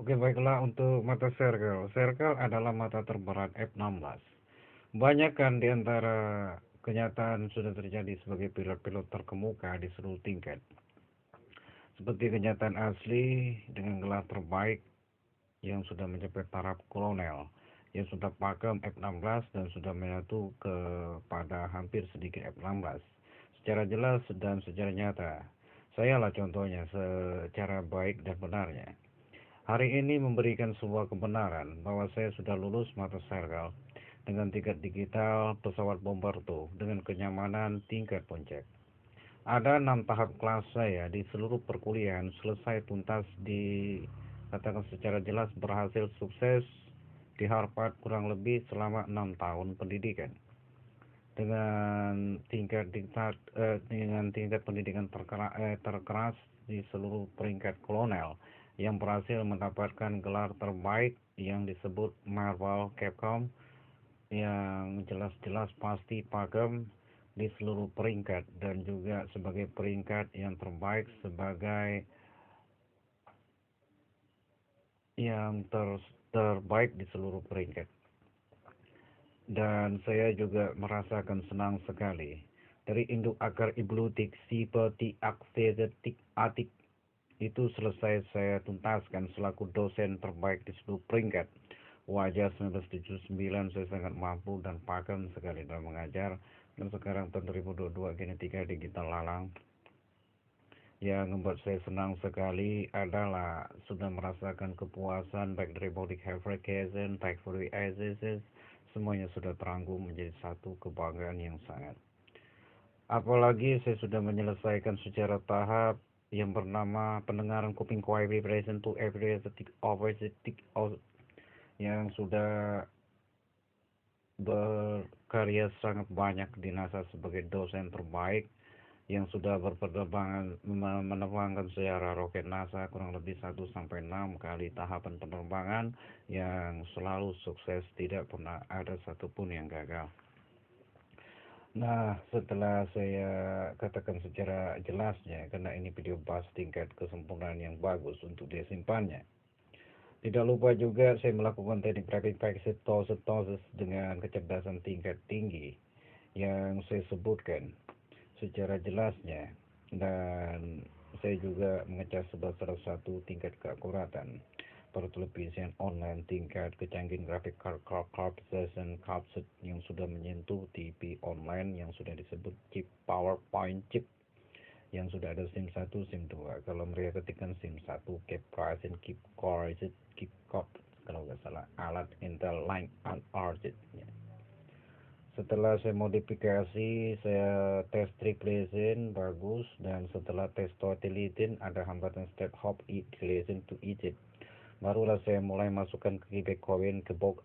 Oke, baiklah untuk mata circle. Circle adalah mata terberat F-16. Banyak kan di antara kenyataan sudah terjadi sebagai pilot-pilot terkemuka di seluruh tingkat. Seperti kenyataan asli dengan gelar terbaik yang sudah mencapai taraf kolonel, yang sudah pakem F-16 dan sudah menyatu kepada hampir sedikit F-16. Secara jelas dan secara nyata. Sayalah contohnya secara baik dan benarnya. Hari ini memberikan sebuah kebenaran bahwa saya sudah lulus mata sergal dengan tingkat digital pesawat Bombardier dengan kenyamanan tingkat puncak. Ada 6 tahap kelas saya di seluruh perkuliahan selesai tuntas dikatakan secara jelas berhasil sukses di Harvard kurang lebih selama 6 tahun pendidikan dengan tingkat pendidikan terkeras di seluruh peringkat kolonel yang berhasil mendapatkan gelar terbaik yang disebut Marvel Capcom yang jelas-jelas pasti pakem di seluruh peringkat dan juga sebagai peringkat yang terbaik sebagai yang terbaik di seluruh peringkat. Dan saya juga merasakan senang sekali dari induk akar iblutik seperti aksetik atik itu selesai saya tuntaskan selaku dosen terbaik di seluruh peringkat. Wajah 1979 saya sangat mampu dan pakam sekali dalam mengajar. Dan sekarang tahun 2022 genetika digital lalang. Yang membuat saya senang sekali adalah sudah merasakan kepuasan baik dari body fabrication, factory accesses, semuanya sudah terangkum menjadi satu kebanggaan yang sangat. Apalagi saya sudah menyelesaikan secara tahap yang bernama pendengaran kuping coil vibration to every yang sudah berkarya sangat banyak di NASA sebagai dosen terbaik yang sudah berpenerbangan menerbangkan sejarah roket NASA kurang lebih 1 sampai 6 kali tahapan penerbangan yang selalu sukses, tidak pernah ada satupun yang gagal. Nah, setelah saya katakan secara jelasnya, karena ini video bahas tingkat kesempurnaan yang bagus untuk disimpannya. Tidak lupa juga saya melakukan teknik rapid phagocytosis dengan kecerdasan tingkat tinggi yang saya sebutkan secara jelasnya, dan saya juga mengecas sebesar satu tingkat keakuratan pertelevisian online tingkat kecanggihan grafik card session capset yang sudah menyentuh TV online yang sudah disebut chip PowerPoint chip yang sudah ada SIM 1 SIM 2. Kalau mereka ketikkan SIM 1 keep pricing keep core keep cop kalau nggak salah alat Intel line RZ ya. Setelah saya modifikasi, saya tes triplesin bagus, dan setelah tes totalitin ada hambatan step hop triplesin to Egypt. Barulah saya mulai masukkan ke keyback coin ke Brock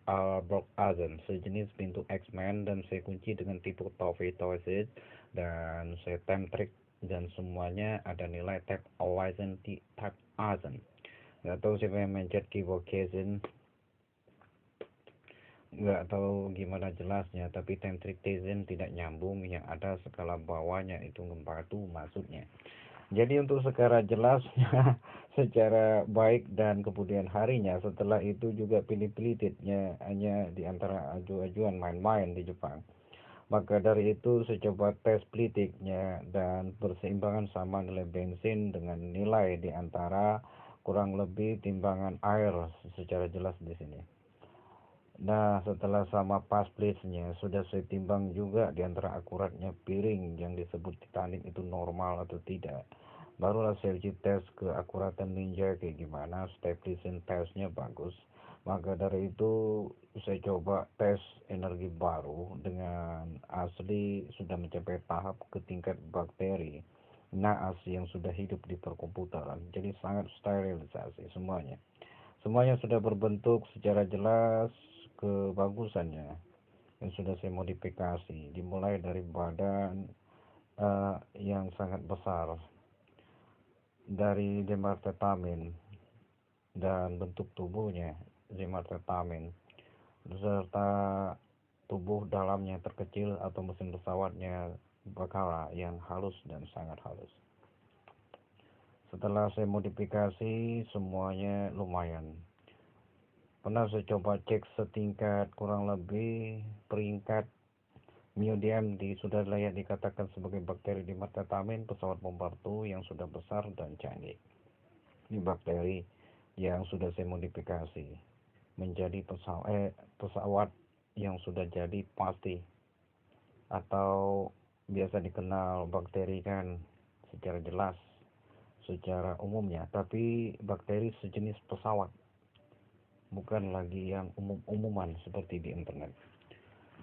Azen sejenis pintu X-Men, dan saya kunci dengan tipe Toffee dan saya time trick, dan semuanya ada nilai tap Horizon type Azen. Nggak tahu siapa yang mencet keyboard casing, nggak tahu gimana jelasnya, tapi tentrictizin tidak nyambung, yang ada skala bawahnya itu batu maksudnya. Jadi untuk secara jelasnya secara baik dan kemudian harinya setelah itu juga pilih-pilih hanya di antara ajuan main-main di Jepang. Maka dari itu saya coba tes politiknya dan berseimbangan sama nilai bensin dengan nilai di antara kurang lebih timbangan air secara jelas di sini. Nah, setelah sama pas place-nya, sudah saya timbang juga di antara akuratnya piring yang disebut Titanic itu normal atau tidak. Barulah saya uji tes keakuratan ninja kayak gimana, stabilization testnya bagus. Maka dari itu saya coba tes energi baru dengan asli sudah mencapai tahap ke tingkat bakteri naas yang sudah hidup di perkomputeran. Jadi sangat sterilisasi semuanya. Semuanya sudah berbentuk secara jelas kebagusannya yang sudah saya modifikasi, dimulai dari badan yang sangat besar dari demartetamin dan bentuk tubuhnya demartetamin beserta tubuh dalamnya terkecil atau mesin pesawatnya bakala yang halus dan sangat halus. Setelah saya modifikasi semuanya lumayan, Pernah saya coba cek setingkat kurang lebih peringkat medium sudah layak dikatakan sebagai bakteri di metatamin pesawat Bombardier yang sudah besar dan canggih. Ini bakteri yang sudah saya modifikasi menjadi pesawat yang sudah jadi pasti, atau biasa dikenal bakteri kan secara jelas secara umumnya, tapi bakteri sejenis pesawat, bukan lagi yang umum-umuman seperti di internet.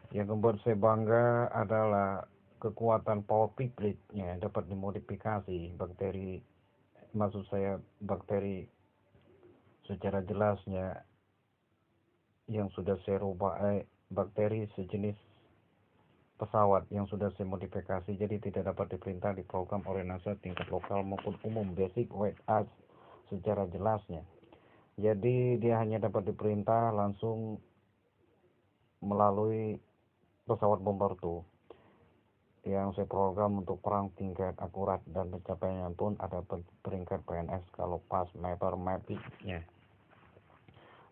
Yang membuat saya bangga adalah kekuatan power pipletnya dapat dimodifikasi bakteri, maksud saya bakteri secara jelasnya yang sudah saya rubah, bakteri sejenis pesawat yang sudah saya modifikasi jadi tidak dapat diperintah di program oleh NASA tingkat lokal maupun umum, basic weight as secara jelasnya. Jadi dia hanya dapat diperintah langsung melalui pesawat Bombardier yang saya program untuk perang tingkat akurat, dan pencapaiannya pun ada peringkat PNS kalau pas meter mappingnya.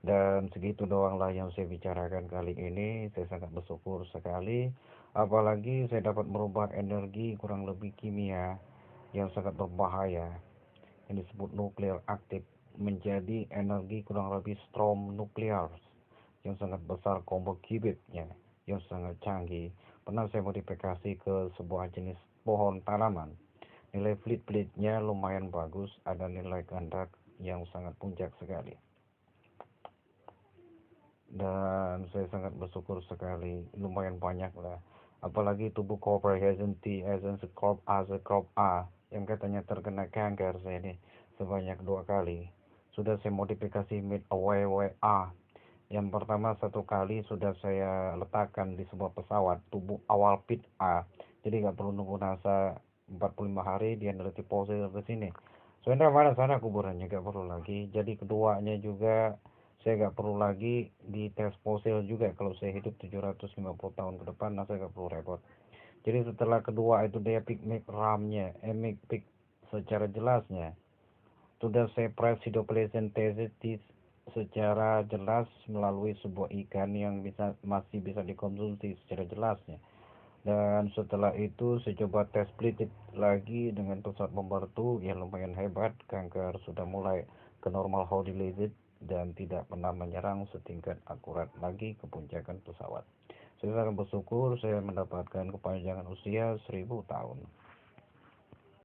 Dan segitu doang lah yang saya bicarakan kali ini. Saya sangat bersyukur sekali, apalagi saya dapat merubah energi kurang lebih kimia yang sangat berbahaya yang disebut nuklir aktif menjadi energi kurang lebih strom nuklear yang sangat besar, combo qubitnya yang sangat canggih. Pernah saya modifikasi ke sebuah jenis pohon tanaman. Nilai fleet-fleetnya lumayan bagus, ada nilai ganda yang sangat puncak sekali. Dan saya sangat bersyukur sekali, lumayan banyak lah. Apalagi tubuh Cooperation T Essence Corp A Corp A yang katanya terkena kanker saya ini sebanyak 2 kali. Sudah saya modifikasi mid AWWA. Yang pertama 1 kali sudah saya letakkan di sebuah pesawat tubuh awal pit A. Jadi nggak perlu nunggu NASA 45 hari dia neliti fosil ke sini. Soalnya mana sana kuburannya nggak perlu lagi. Jadi keduanya juga saya nggak perlu lagi di tes fosil juga. Kalau saya hidup 750 tahun ke depan, NASA nggak perlu repot. Jadi setelah kedua itu dia pick RAM-nya, pick secara jelasnya sudah saya press hidroplasentesis secara jelas melalui sebuah ikan yang masih bisa dikonsumsi secara jelasnya. Dan setelah itu saya coba tes pelitip lagi dengan pesawat Bombardier yang lumayan hebat. Kanker sudah mulai ke normal hodulated dan tidak pernah menyerang setingkat akurat lagi kepuncakan pesawat. Saya sangat bersyukur saya mendapatkan kepanjangan usia 1000 tahun.